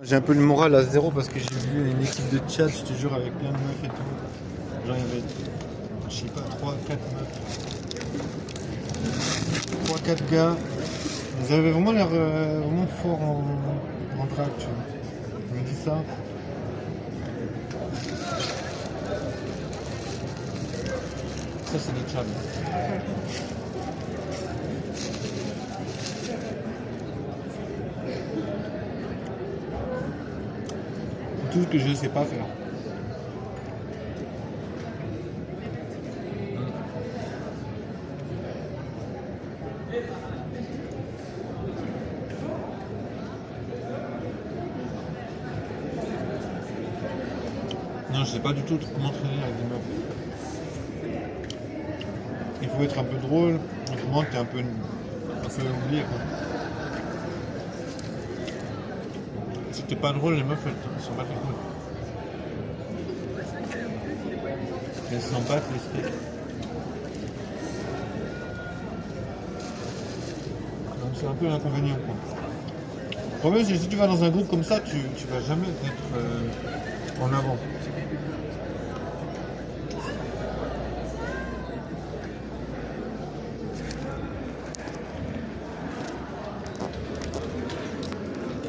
J'ai un peu le moral à zéro parce que j'ai vu une équipe de chat, je te jure, avec plein de meufs et tout. Genre, il y avait, je sais pas, 3-4 meufs. 3-4 gars. Ils avaient vraiment l'air vraiment forts en drague, tu vois. Je me dis ça. Ça, c'est des chats. Tout ce que je ne sais pas faire. Non, je sais pas du tout comment traîner avec des meufs. Il faut être un peu drôle, autrement t'es un peu oublié quoi. Si t'es pas drôle, les meufs elles s'en battent les couilles. Elles s'en battent les steaks. Donc c'est un peu l'inconvénient quoi. Le problème c'est que si tu vas dans un groupe comme ça, tu vas jamais être en avant.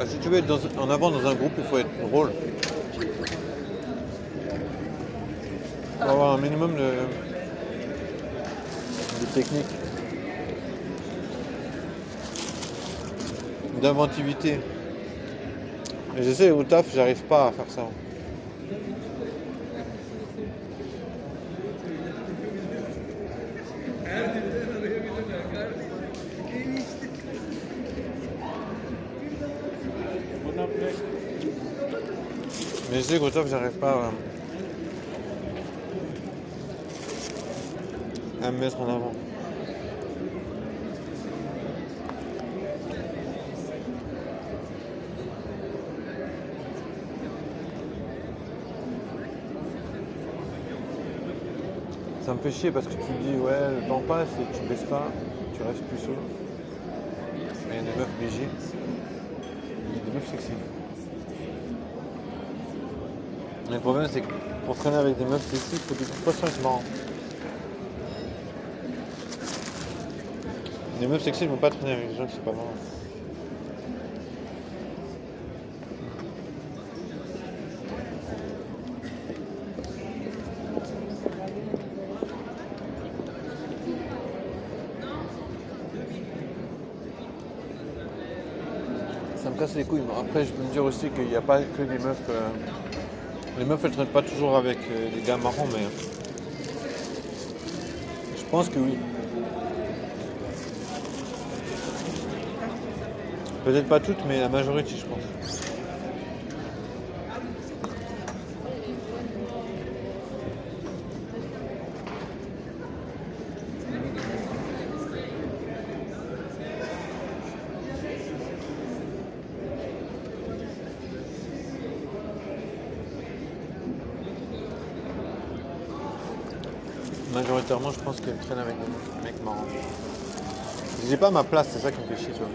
Si tu veux être en avant dans un groupe, il faut être drôle. Il faut avoir un minimum de technique, d'inventivité. Et j'essaie au taf, j'arrive pas à faire ça. Mais je sais qu'au taf, j'arrive pas à me mettre en avant. Ça me fait chier parce que tu te dis ouais le temps passe et tu baisses pas, tu restes plus solo. Il y a des meufs BG, il y a des meufs sexy. Mais le problème c'est que pour traîner avec des meufs sexy, il faut que de toute façon être marrant. Les meufs sexy ne vont pas traîner avec des gens qui sont pas marrants. Ça me casse les couilles. Après, je peux me dire aussi qu'il n'y a pas que des meufs. Les meufs, elles ne traînent pas toujours avec des gars marrants, mais je pense que oui. Peut-être pas toutes, mais la majorité, je pense. Majoritairement, je pense qu'elles traînent avec des mecs marrants. J'ai pas ma place, c'est ça qui me fait chier, tu vois.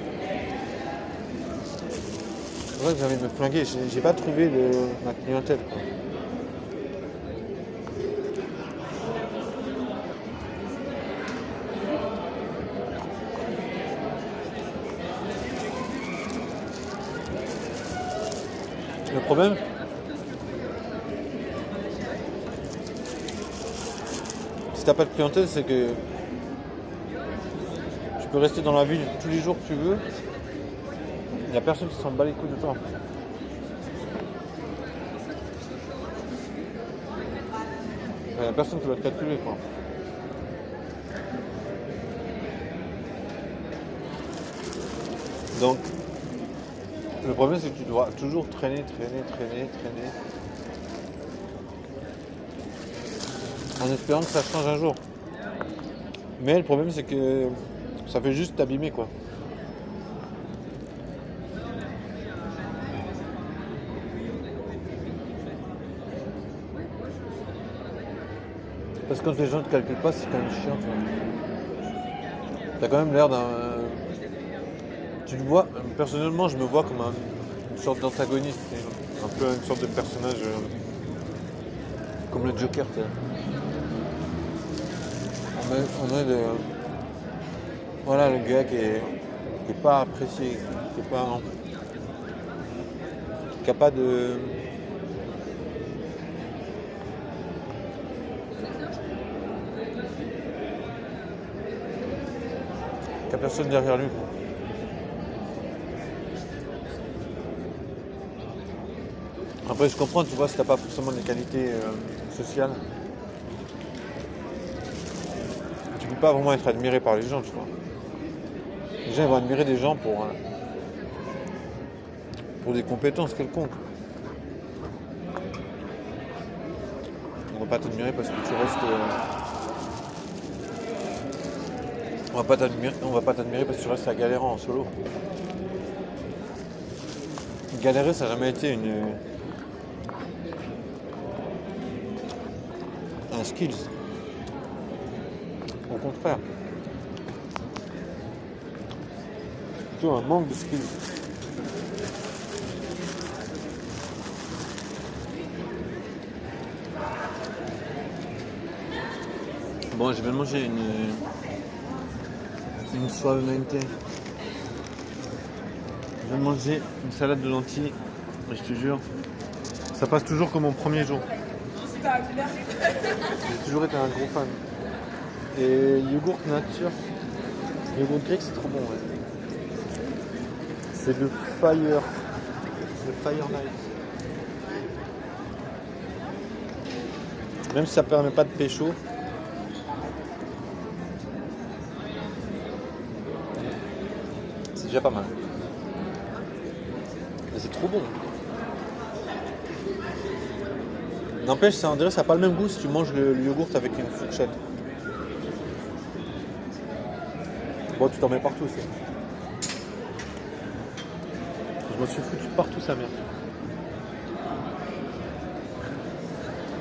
C'est vrai que j'ai envie de me flinguer, j'ai pas trouvé ma clientèle, quoi. Le problème, si t'as pas de clientèle, c'est que tu peux rester dans la ville tous les jours que tu veux. Il n'y a personne qui s'en bat les couilles de toi. Il n'y a personne qui va te calculer, quoi. Donc, le problème, c'est que tu dois toujours traîner. En espérant que ça change un jour. Mais le problème, c'est que ça fait juste t'abîmer, quoi. Parce que quand les gens ne te calculent pas, c'est quand même chiant, tu vois. T'as quand même l'air d'un... Tu te vois, personnellement, je me vois comme une sorte d'antagoniste, un peu une sorte de personnage comme le Joker. On est voilà, le gars qui est pas apprécié, qui a pas de... qui a personne derrière lui. Après je comprends, tu vois, si t'as pas forcément des qualités sociales, tu peux pas vraiment être admiré par les gens, tu vois. Les gens ils vont admirer des gens pour des compétences quelconques. On va pas t'admirer parce que tu restes... on va pas t'admirer parce que tu restes à galérer en solo. Galérer, ça n'a jamais été un skills. Au contraire. C'est plutôt un manque de skills. Bon, je vais manger une suavemente. Je vais manger une salade de lentilles. Et je te jure, ça passe toujours comme mon premier jour. J'ai toujours été un gros fan. Et yogourt nature, yogourt grec, c'est trop bon. Ouais. C'est le Fire Night. Même si ça permet pas de pécho. C'est déjà pas mal. Mais c'est trop bon. N'empêche, ça n'a pas le même goût si tu manges le yogourt avec une fourchette. Bon, tu t'en mets partout aussi. Je me suis foutu de partout sa mère.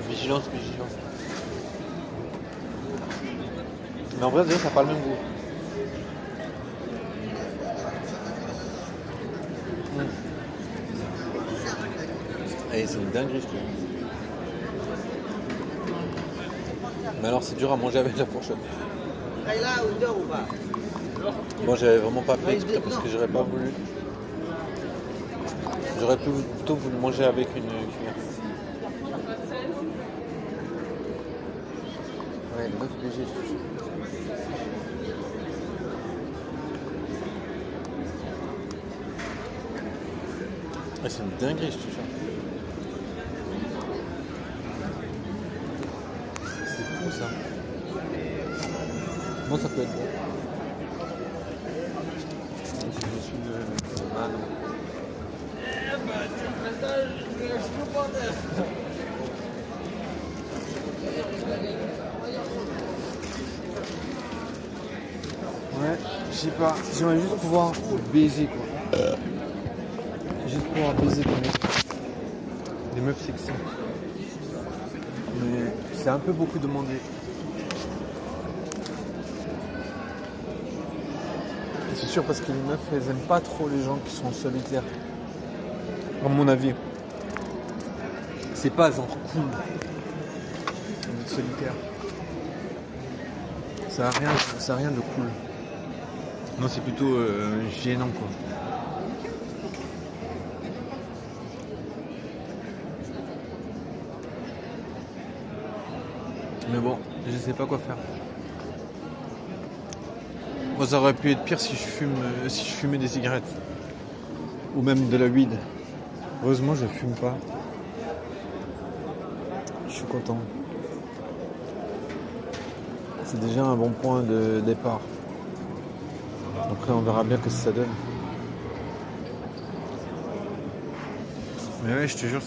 Vigilance. Mais en vrai, déjà, ça n'a pas le même goût. Et c'est une dinguerie, je trouve. Mais alors, c'est dur à manger avec la fourchette. Bon, j'avais vraiment pas fait exprès parce que j'aurais pas voulu. J'aurais plutôt voulu manger avec une cuillère. Ouais, 9 BG, je te jure. Ouais, c'est une dinguerie, je te jure. C'est fou ça. Bon, ça peut être bon. Je suis le man. Ouais, je sais pas. J'aimerais juste pouvoir baiser quoi. Juste pouvoir baiser des meufs sexy. Mais c'est un peu beaucoup demandé. C'est sûr parce que les meufs elles aiment pas trop les gens qui sont solitaires. À mon avis. C'est pas genre cool d'être solitaire. Ça a rien de cool. Non, c'est plutôt gênant quoi. Mais bon, je sais pas quoi faire. Moi, ça aurait pu être pire si je fumais des cigarettes. Ou même de la weed. Heureusement, je fume pas. Je suis content. C'est déjà un bon point de départ. Après, on verra bien ce que ça donne. Mais ouais, je te jure,